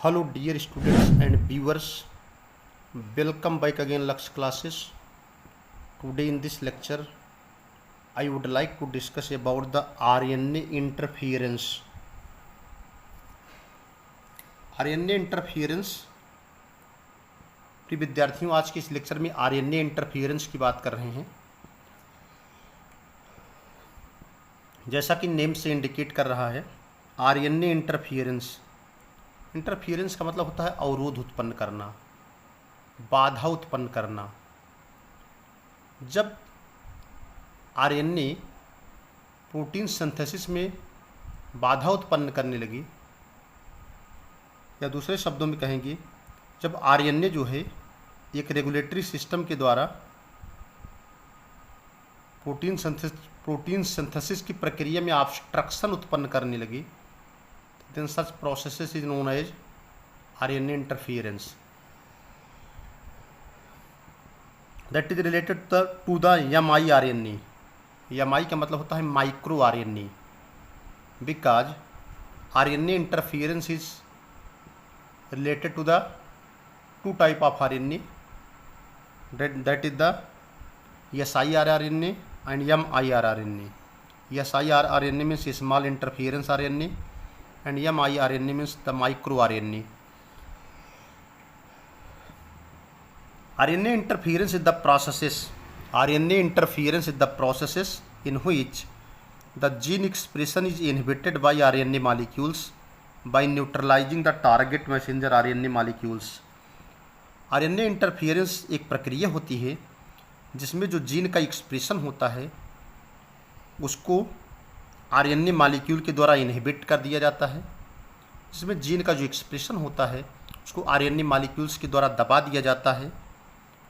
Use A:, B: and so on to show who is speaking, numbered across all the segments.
A: Hello dear students and viewers, welcome back again Lux classes. Today in this lecture I would like to discuss about the RNA interference. RNA interference प्रिय विद्यार्थियों, आज के इस lecture में RNA interference की बात कर रहे हैं। जैसा कि नेम से इंडिकेट कर रहा है, RNA इंटरफियरेंस का मतलब होता है अवरोध उत्पन्न करना, बाधा उत्पन्न करना। जब RNA प्रोटीन सिंथेसिस में बाधा उत्पन्न करने लगी, या दूसरे शब्दों में कहेंगे जब RNA जो है एक रेगुलेटरी सिस्टम के द्वारा प्रोटीन सिंथेसिस की प्रक्रिया में ऑब्स्ट्रक्शन उत्पन्न करने लगी, then such processes is known as RNA interference that is related to the miRNA. mi का मतलब होता है micro RNA, because RNA interference is related to the two type of RNA, that is the siRNA and miRNA. siRNA means small interference RNA and miRNA means the micro RNA. RNA interference is the processes in which the gene expression is inhibited by RNA molecules by neutralizing the target messenger RNA molecules. RNA इंटरफियरेंस एक प्रक्रिया होती है जिसमें जो gene का expression होता है उसको RNA मॉलिक्यूल के द्वारा इनहिबिट कर दिया जाता है, जिसमें जीन का जो एक्सप्रेशन होता है उसको RNA मॉलिक्यूल्स के द्वारा दबा दिया जाता है।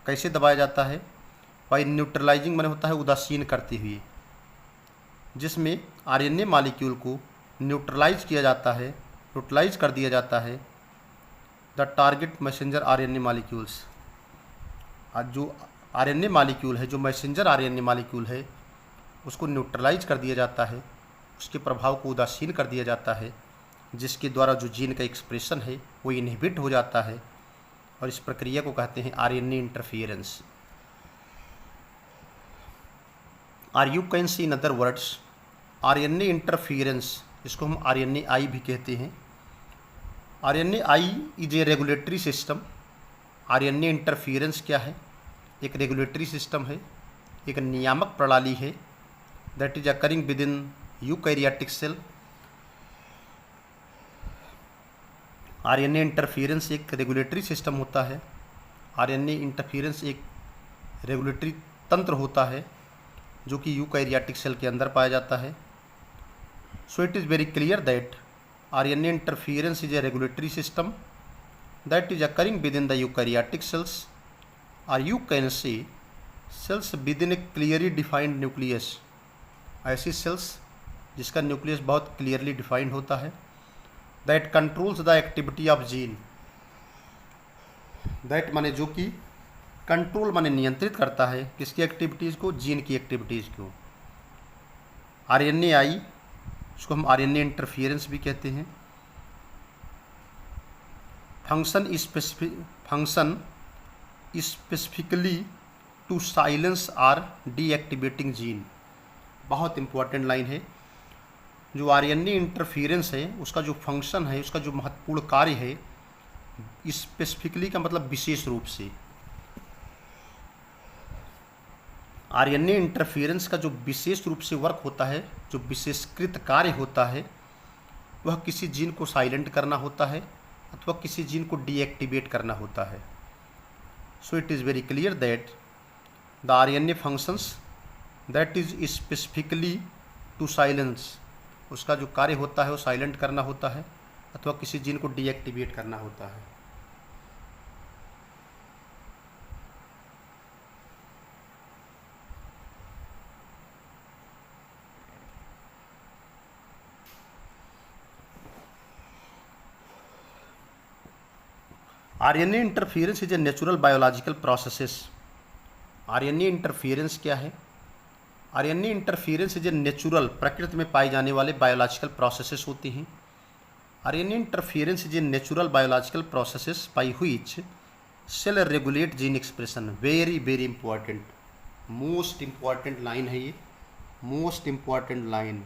A: कैसे दबाया जाता है? बाय न्यूट्रलाइजिंग मैंने होता है उदासीन करते हुए, जिसमें RNA मॉलिक्यूल को न्यूट्रलाइज किया जाता है, न्यूट्रलाइज कर दिया जाता है the target messenger RNA molecules. जो RNA मॉलिक्यूल है, जो मैसेंजर RNA मॉलिक्यूल है, उसको न्यूट्रलाइज कर दिया जाता है, उसके प्रभाव को उदासीन कर दिया जाता है, जिसके द्वारा जो जीन का एक्सप्रेशन है वो इनहिबिट हो जाता है, और इस प्रक्रिया को कहते हैं RNA interference. Or you can see in other words RNA interference, इसको हम RNAi भी कहते हैं। RNAi is a regulatory system. RNA इंटरफियरेंस क्या है? एक रेगुलेटरी सिस्टम है, एक नियामक प्रणाली है, that is occurring within eukaryotic cell. RNA इंटरफियरेंस एक रेगुलेटरी सिस्टम होता है। RNA इंटरफियरेंस एक रेगुलेटरी तंत्र होता है जो कि यूकैरियोटिक सेल के अंदर पाया जाता है। So it is very clear that RNA interference is a regulatory system that is occurring within the eukaryotic cells, और you can see cells within a clearly defined nucleus. ऐसी cells जिसका nucleus बहुत clearly defined होता है, that controls the activity of gene. That माने जो कि control माने नियंत्रित करता है किसकी एक्टिविटीज़ को? जीन की एक्टिविटीज़ को। RNAi, उसको हम RNA इंटरफियरेंस भी कहते हैं। Function specifically to silence or deactivating gene. बहुत इंपॉर्टेंट लाइन है। जो RNA इंटरफियरेंस है उसका जो फंक्शन है, उसका जो महत्वपूर्ण कार्य है, स्पेसिफिकली का मतलब विशेष रूप से। RNA इंटरफियरेंस का जो विशेष रूप से वर्क होता है, जो विशेषकृत कार्य होता है, वह किसी जीन को साइलेंट करना होता है अथवा किसी जीन को डीएक्टिवेट करना होता है। So it is very clear that the RNA functions that is specifically to silence, उसका जो कार्य होता है वो साइलेंट करना होता है अथवा किसी जीन को डीएक्टिवेट करना होता है। RNA interference is a natural biological processes. RNA इंटरफियरेंस क्या है? RNA interference is a natural, प्रकृति में पाए जाने वाले बायोलॉजिकल प्रोसेसेस होती हैं RNA interference is a natural biological processes by which cell regulate gene expression. Very very important, most important line है ये, most important line.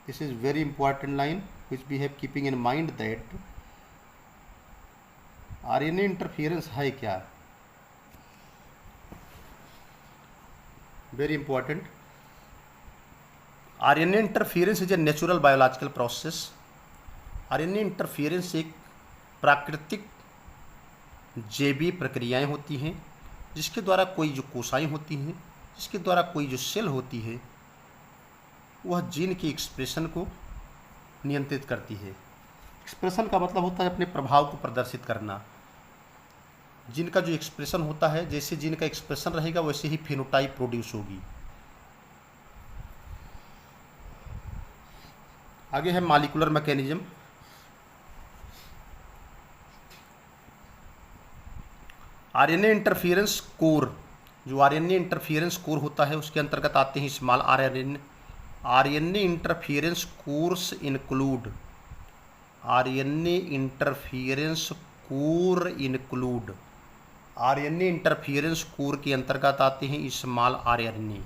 A: This is very important line which we have keeping in mind that RNA interference है क्या, very important. RNA interference is a natural biological process. RNA इंटरफियरेंस एक प्राकृतिक जैवीय प्रक्रियाएं होती हैं जिसके द्वारा कोई जो कोशिकाएं होती हैं, जिसके द्वारा कोई जो सेल होती है वह जीन की एक्सप्रेशन को नियंत्रित करती है. एक्सप्रेशन का मतलब होता है अपने प्रभाव को प्रदर्शित करना. जीन का जो एक्सप्रेशन होता है, जैसे जीन का एक्सप्रेशन रहेगा वैसे ही फिनोटाइप प्रोड्यूस होगी. आगे है molecular mechanism. RNA interference core, जो आरएनए इंटरफियरेंस कोर होता है उसके अंतर्गत आते हैं small RNA. RNA interference course include, RNA interference core include, RNA interference core के अंतर्गत आते हैं स्मॉल आरएनए.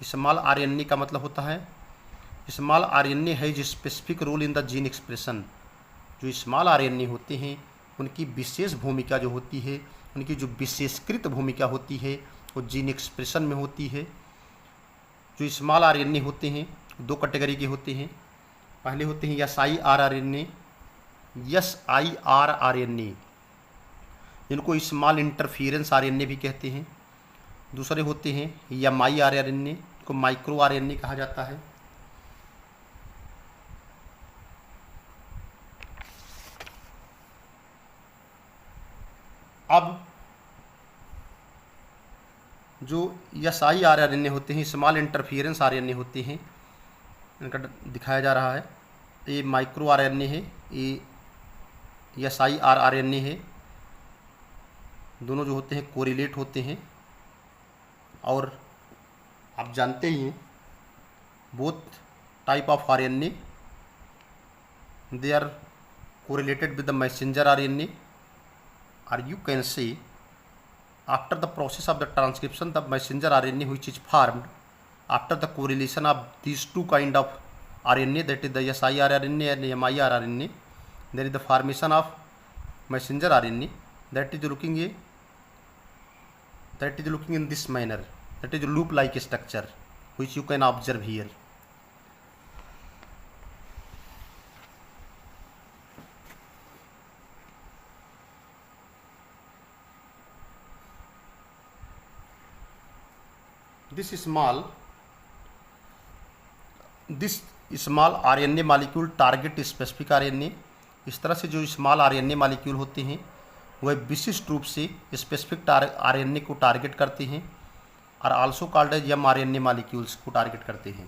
A: स्मॉल आरएनए का मतलब होता है, स्मॉल आरएनए है जो specific role in the gene expression. जो स्मॉल आरएनए होते हैं उनकी विशेष भूमिका जो होती है, उनकी जो विशेषकृत भूमिका होती है वो जीन एक्सप्रेशन में होती है. जो स्मॉल आरएनए होते हैं दो कैटेगरी के होते हैं. पहले होते हैं SIR RNA, SIR RNA जिनको स्मॉल इंटरफियरेंस आरएनए भी कहते हैं. दूसरे होते हैं MIR RNA को माइक्रो आरएनए कहा जाता है. अब जो SIR RNA होते हैं, स्मॉल इंटरफियरेंस आरएनए होते हैं, इनका दिखाया जा रहा है. ये माइक्रो आरएनए है, ये SIR RNA है. दोनों जो होते हैं कोरिलेट होते हैं और आप जानते ही हैं both type of RNA they are correlated with the messenger RNA, or you can say after the process of the transcription the messenger RNA which is formed after the correlation of these two kind of RNA, that is the SIR RNA and MIR RNA, there is the formation of messenger RNA that is looking in this manner, that is loop like structure which you can observe here. This small RNA molecule target specific RNA. इस तरह से जो small RNA molecule होते हैं वह विशिष्ट रूप से स्पेसिफिक RNA को टारगेट करते हैं और also called as mRNA molecules को टारगेट करते हैं.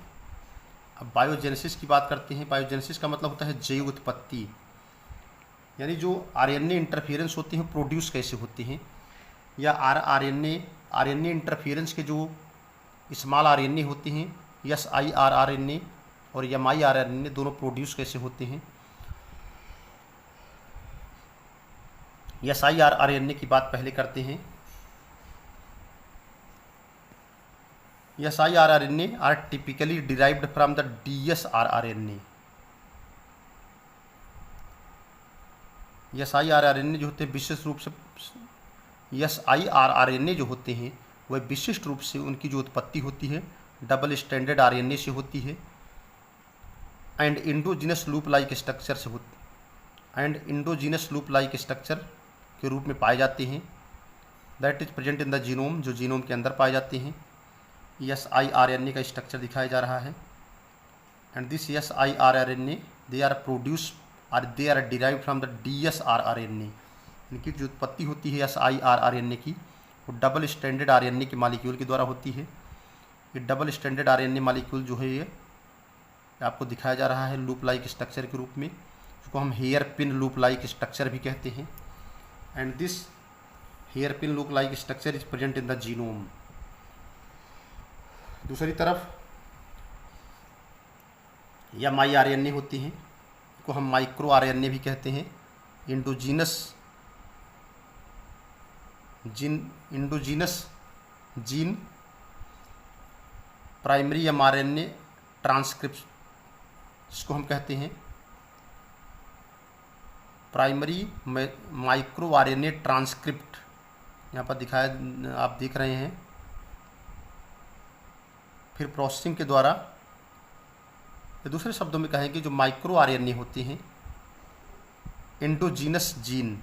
A: अब बायोजेनेसिस की बात करते हैं. बायोजेनेसिस का मतलब होता है जैव उत्पत्ति, यानी जो RNA इंटरफियरेंस होते हैं प्रोड्यूस कैसे होते हैं, या RNA इंटरफियरेंस के जो स्मॉल RNA होते हैं SIR RNA और MIR RNA दोनों प्रोड्यूस कैसे होते हैं. SIR RNA की बात पहले करते हैं. SIR RNA are typically derived from the DSR RNA. SIR RNA जो होते हैं विशेष रूप से, SIR RNA जो होते हैं वह विशिष्ट रूप से उनकी जो उत्पत्ति होती है डबल स्टैंडर्ड RNA से होती है and indigenous loop like structure से इंडोजिनस लूप लाइक स्ट्रक्चर के रूप में पाए जाते हैं. That is present in the genome, जो जीनोम के अंदर पाए जाते हैं. SIR RNA का स्ट्रक्चर दिखाया जा रहा है. And this SIR RNA they are produce और they are derived from the DSR RNA. इनकी जो उत्पत्ति होती है SIR RNA की वो डबल स्टैंडर्ड RNA के मॉलिक्यूल के द्वारा होती है. ये डबल स्टैंडर्ड RNA मॉलिक्यूल जो है ये आपको दिखाया जा रहा है लूप लाइक स्ट्रक्चर के रूप में, जिसको हम hairpin loop like structure भी कहते हैं. And this hairpin loop like structure is present in the genome. दूसरी तरफ MIR RNA होती हैं, को हम माइक्रो आरएनए भी कहते हैं। Endogenous gene, primary mRNA transcript, इसको हम कहते हैं प्राइमरी माइक्रो आरएनए ट्रांसक्रिप्ट। यहाँ पर दिखाया, आप देख रहे हैं। फिर प्रोसेसिंग के द्वारा, दूसरे शब्दों में कहें कि जो माइक्रो आरएनए होते हैं, एंडोजीनस जीन,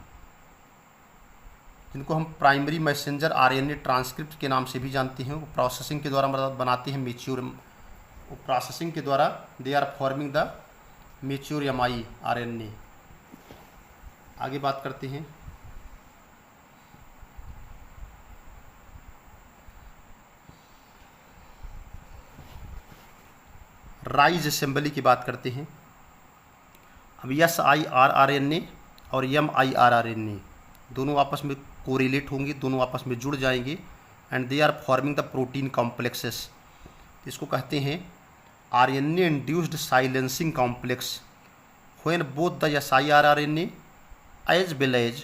A: जिनको हम प्राइमरी मैसेंजर आरएनए ट्रांसक्रिप्ट के नाम से भी जानते हैं, वो प्रोसेसिंग के द्वारा बनाते हैं मैच्योर, वो प्रोसेसिंग के द्वारा they are forming the mature MI RNA. आगे बात करते हैं। राइज असेंबली की बात करते हैं। अब SIR-RNA और MIR-RNA दोनों आपस में कोरिलेट होंगे, दोनों आपस में जुड़ जाएंगे, and they are forming the protein complexes. इसको कहते हैं RNA induced silencing complex. When both the SIR-RNA as well as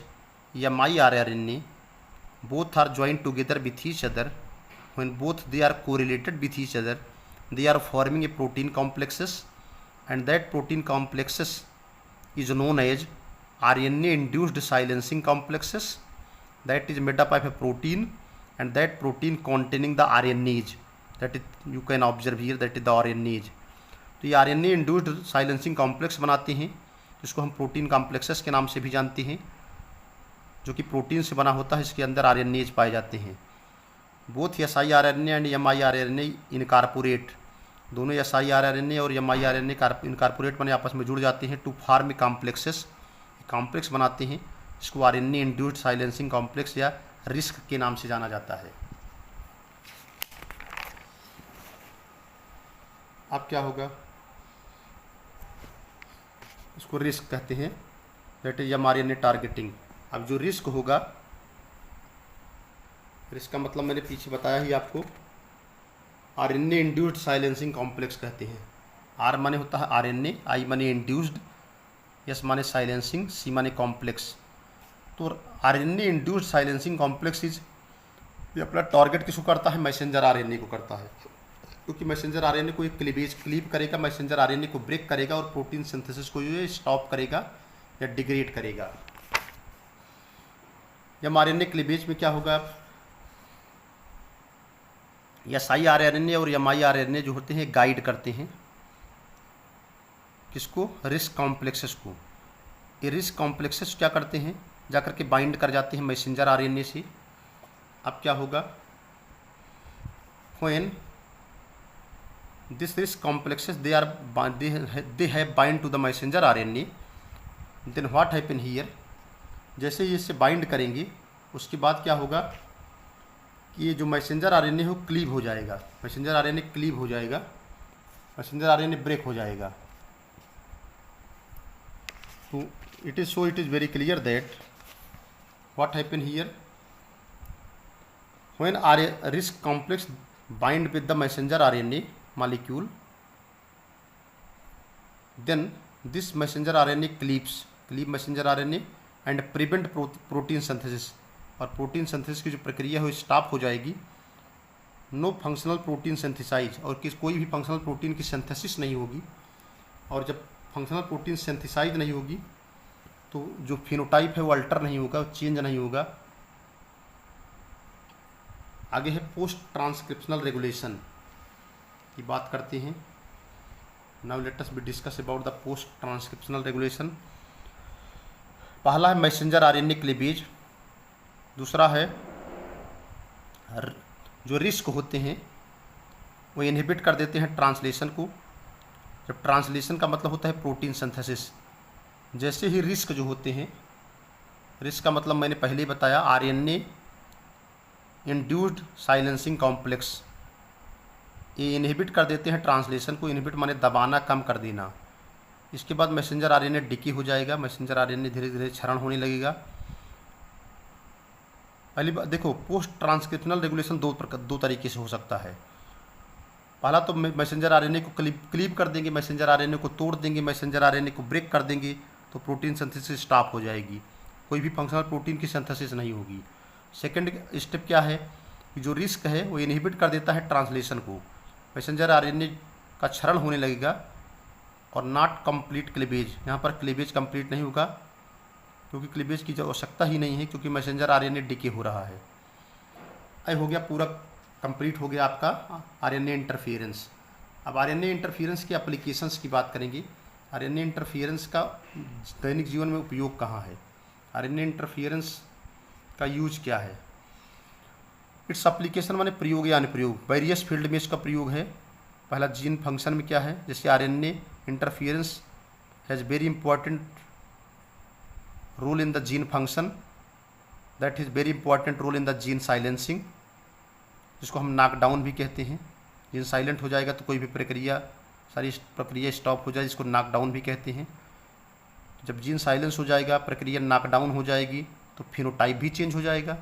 A: MIR-RNA both are joined together with each other, when both they are correlated with each other, they are forming a protein complexes, and that protein complexes is known as RNA induced silencing complexes, that is made up of a protein, and that protein containing the RNAs, that is you can observe here, that is the RNAs। तो ये RNA induced silencing complex बनाते हैं, जिसको हम protein complexes के नाम से भी जानते हैं, जो कि प्रोटीन से बना होता है। इसके अंदर RNAs पाए जाते हैं। Both SIR-RNA and MIR-RNA incorporate, दोनों SIR-RNA और MIR-RNA इनकारपोरेट बने आपस में जुड़ जाते हैं टू फॉर्म कॉम्प्लेक्सेस, कॉम्प्लेक्स बनाते हैं, जिसको RNA इंड्यूस्ड साइलेंसिंग कॉम्प्लेक्स या रिस्क के नाम से जाना जाता है। अब क्या होगा, इसको रिस्क कहते हैं, दैट इज mRNA टारगेटिंग। अब जो रिस्क होगा, रिस्क का मतलब मैंने पीछे बताया ही आपको, RNA इंड्यूस्ड साइलेंसिंग कॉम्प्लेक्स कहते हैं। R माने होता है RNA, I माने इंड्यूस्ड, S माने साइलेंसिंग, C माने कॉम्प्लेक्स। तो RNA induced silencing complex is, ये अपना टारगेट किसको करता है, मैसेंजर RNA को करता है, क्योंकि मैसेंजर RNA को एक क्लीव करेगा, मैसेंजर RNA को ब्रेक करेगा और प्रोटीन सिंथेसिस को जो है स्टॉप करेगा या डिग्रेड करेगा। जब RNA क्लीवेज में क्या होगा, SIR-RNA और MIR-RNA जो होते हैं गाइड करते हैं किसको, रिस्क कॉम्प्लेक्सेस को। ये रिस्क कॉम्प्लेक्सेस क्या करते हैं, जाकर के बाइंड कर जाते हैं मैसेंजर RNA से। अब क्या होगा, when this risk complexes they have bind to the messenger RNA, then what happen here, जैसे ये इससे बाइंड करेंगे उसके बाद क्या होगा कि ये जो मैसेंजर RNA हो क्लीव हो जाएगा, मैसेंजर RNA क्लीव हो जाएगा, मैसेंजर RNA ब्रेक हो जाएगा। तो it is very clear that what happen here, when risk complex bind with the messenger RNA molecule, then this messenger RNA cleave messenger RNA and prevent protein synthesis, और protein synthesis की जो प्रक्रिया है वो stop हो जाएगी। No functional protein synthesise, और कोई भी फंक्शनल प्रोटीन की सिंथेसिस नहीं होगी, और जब फंक्शनल प्रोटीन सिंथेसाइज नहीं होगी तो जो फिनोटाइप है वो अल्टर नहीं होगा, चेंज नहीं होगा। आगे है पोस्ट ट्रांसक्रिप्शनल रेगुलेशन की बात करते हैं। Now let us be discuss about the post transcriptional regulation. पहला है मैसेंजर RNA क्लीवेज, दूसरा है जो रिस्क होते हैं वो इनहिबिट कर देते हैं ट्रांसलेशन को। जब ट्रांसलेशन का मतलब होता है प्रोटीन सिंथेसिस, जैसे ही रिस्क जो होते हैं, रिस्क का मतलब मैंने पहले ही बताया, RNA इंड्यूस्ड साइलेंसिंग कॉम्प्लेक्स, ये इनहिबिट कर देते हैं ट्रांसलेशन को। इनहिबिट माने दबाना, कम कर देना। इसके बाद मैसेंजर RNA डिकी हो जाएगा, मैसेंजर RNA धीरे धीरे क्षरण होने लगेगा। पहली बात देखो, पोस्ट ट्रांसक्रिप्शनल रेगुलेशन दो तरीके से हो सकता है। पहला तो मैसेंजर आरएनए को क्लीव कर देंगे, मैसेंजर आरएनए को तोड़ देंगे, मैसेंजर आरएनए को ब्रेक कर देंगे, तो प्रोटीन सिंथेसिस स्टॉप हो जाएगी, कोई भी फंक्शनल प्रोटीन की सिंथेसिस नहीं होगी। सेकंड स्टेप क्या है कि जो रिस्क है वो इनहिबिट कर देता है ट्रांसलेशन को, मैसेंजर आरएनए का क्षरण होने लगेगा और नॉट कंप्लीट क्लीवेज, यहाँ पर क्लीवेज कंप्लीट नहीं होगा क्योंकि क्लीवेज की आवश्यकता ही नहीं है क्योंकि मैसेंजर आरएनए डिके हो रहा है। अब हो गया पूरा कंप्लीट हो गया आपका आरएनए इंटरफेरेंस। अब आरएनए इंटरफेरेंस के एप्लीकेशंस की बात करेंगे। आरएनए इंटरफेरेंस का दैनिक जीवन में उपयोग कहाँ है, आरएनए इंटरफेरेंस का यूज क्या है। इट्स एप्लीकेशन माने प्रयोग या अनुप्रयोग, वेरियस फील्ड में इसका प्रयोग है। पहला जीन फंक्शन में क्या है, जैसे RNA interference has very important role in the gene function, that is very important role in the gene silencing, जिसको हम नॉकडाउन भी कहते हैं। जीन साइलेंट हो जाएगा तो कोई भी प्रक्रिया, सारी प्रक्रिया स्टॉप हो जाए, जिसको नॉकडाउन भी कहते हैं। जब जीन साइलेंस हो जाएगा, प्रक्रिया नॉकडाउन हो जाएगी, तो फिनोटाइप भी चेंज हो जाएगा।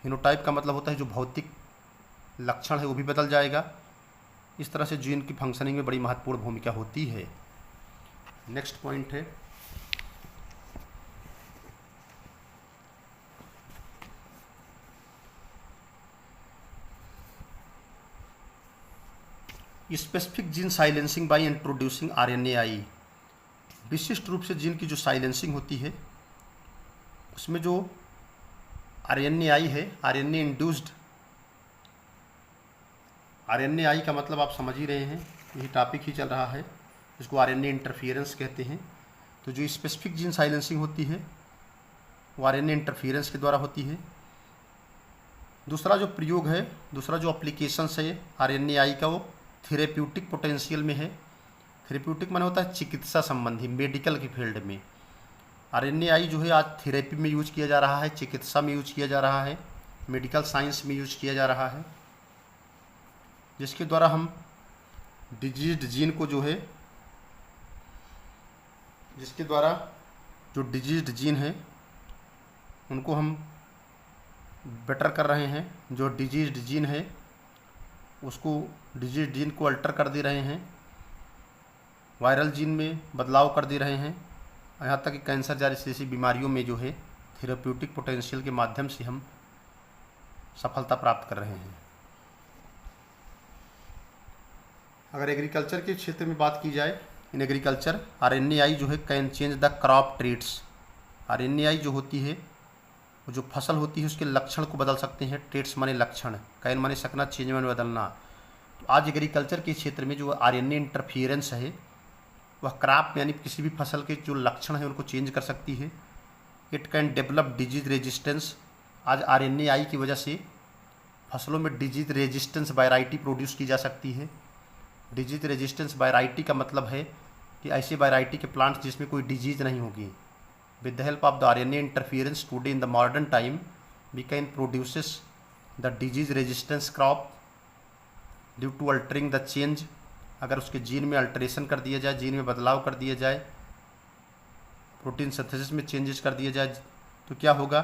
A: फिनोटाइप का मतलब होता है जो भौतिक लक्षण है वो भी बदल जाएगा। इस तरह से जीन की फंक्शनिंग में बड़ी महत्वपूर्ण भूमिका होती है। नेक्स्ट पॉइंट है specific gene silencing by introducing RNAi. विशिष्ट रूप से जीन की जो साइलेंसिंग होती है उसमें जो आरएनएआई है, आरएनए इंड्यूस्ड, आरएनएआई का मतलब आप समझ ही रहे हैं, यही टॉपिक ही चल रहा है, इसको आरएनए इंटरफेरेंस कहते हैं। तो जो स्पेसिफिक जीन साइलेंसिंग होती है वो आरएनए इंटरफेरेंस के द्वारा होती है। दूसरा जो प्रयोग है, दूसरा जो एप्लीकेशंस है आरएनएआई का, वो थेरेप्यूटिक पोटेंशियल में है। थेरेप्यूटिक माने होता है चिकित्सा संबंधी, मेडिकल की फील्ड में। आरएनएआई जो है आज थेरेपी में यूज किया जा रहा है, चिकित्सा में यूज किया जा रहा है, मेडिकल साइंस में यूज किया जा रहा है, जिसके द्वारा हम डिजीज्ड जीन को जो है, जिसके द्वारा जो डिजीज्ड जीन है उनको हम बेटर कर रहे हैं। जो डिजीज्ड जीन है उसको, डिजीज्ड जीन को अल्टर कर दे रहे हैं, वायरल जीन में बदलाव कर दे रहे हैं, यहाँ तक कि कैंसर जैसी बीमारियों में जो है थेरेप्यूटिक पोटेंशियल के माध्यम से हम सफलता प्राप्त कर रहे हैं। अगर एग्रीकल्चर के क्षेत्र में बात की जाए, इन एग्रीकल्चर आरएनएआई जो है can change the crop traits. RNAi जो होती है वो जो फसल होती है उसके लक्षण को बदल सकते हैं। ट्रेट्स माने लक्षण, कैन माने सकना, चेंज माने बदलना। तो आज एग्रीकल्चर के क्षेत्र में जो आरएनए इंटरफियरेंस है वह क्रॉप यानी किसी भी फसल के जो लक्षण है उनको चेंज कर सकती है। It can develop disease resistance. आज आरएनएआई की वजह से फसलों में डिजीज रेजिस्टेंस वैरायटी प्रोड्यूस की जा सकती है। डिजीज रेजिस्टेंस वैरायटी का मतलब है कि ऐसे वैरायटी के प्लांट्स जिसमें कोई डिजीज नहीं होगी। With the help of the RNA interference today in the modern time we can produces the disease resistance crop due to altering the change. अगर उसके जीन में अल्टरेशन कर दिया जाए, जीन में बदलाव कर दिया जाए, प्रोटीन सिंथेसिस में चेंजेस कर दिया जाए, तो क्या होगा,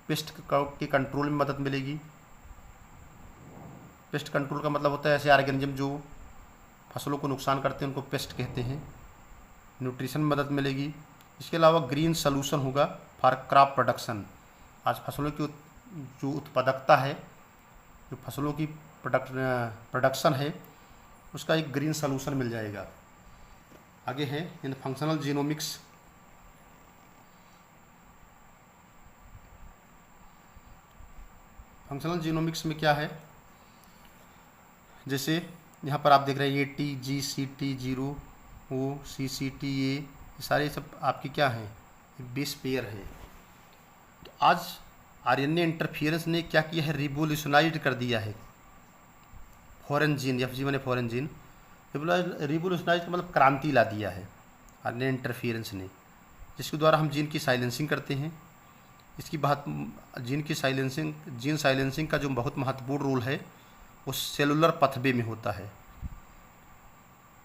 A: पेस्ट के कंट्रोल में मदद मिलेगी। पेस्ट कंट्रोल का मतलब होता है ऐसे ऑर्गेनिज्म जो फसलों को नुकसान करते हैं उनको पेस्ट कहते हैं। न्यूट्रिशन में मदद मिलेगी। इसके अलावा ग्रीन सॉल्यूशन होगा फॉर क्रॉप प्रोडक्शन। आज फसलों की जो उत्पादकता है, जो फसलों की प्रोडक्शन है, उसका एक ग्रीन सॉल्यूशन मिल जाएगा। आगे है इन फंक्शनल जीनोमिक्स। फंक्शनल जीनोमिक्स में क्या है, जैसे यहाँ पर आप देख रहे हैं ये T G C T zero O C C T A, सारे सब आपकी क्या हैं, बेस पेयर है। तो आज आरएनए इंटरफियरेंस ने क्या किया है, रिवोल्यूशनाइज कर दिया है फॉरेन जीन, एफ जी माने फॉरेन जीन। रिवोल्यूशनाइज का मतलब क्रांति ला दिया है आरएनए इंटरफियरेंस ने, जिसके द्वारा हम जीन की साइलेंसिंग करते हैं। इसकी बात, जीन साइलेंसिंग का जो बहुत महत्वपूर्ण रोल है वो सेलुलर पथवे में होता है,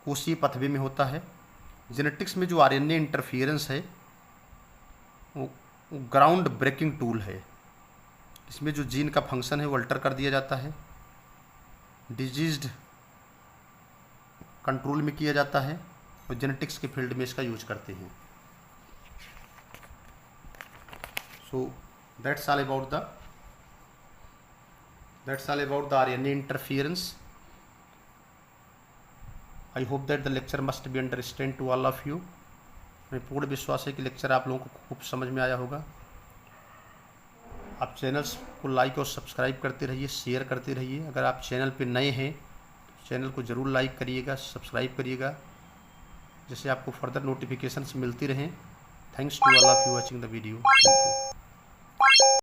A: कोशीय पथवे में होता है। जेनेटिक्स में जो आरएनए इंटरफियरेंस है वो ग्राउंड ब्रेकिंग टूल है। इसमें जो जीन का फंक्शन है वो अल्टर कर दिया जाता है। डिजीज्ड कंट्रोल में किया जाता है और जेनेटिक्स के फील्ड में इसका यूज करते हैं। So that's all about the RNA interference. I hope that the lecture must be understand to all of you. मैं पूर्ण विश्वास है कि लेक्चर आप लोगों को खूब समझ में आया होगा। आप चैनल्स को लाइक और सब्सक्राइब करते रहिए, शेयर करते रहिए। अगर आप चैनल पे नए हैं तो चैनल को ज़रूर लाइक करिएगा, सब्सक्राइब करिएगा, जिससे आपको फर्दर नोटिफिकेशंस मिलती रहें। Thanks to all of you watching the video. Thank you.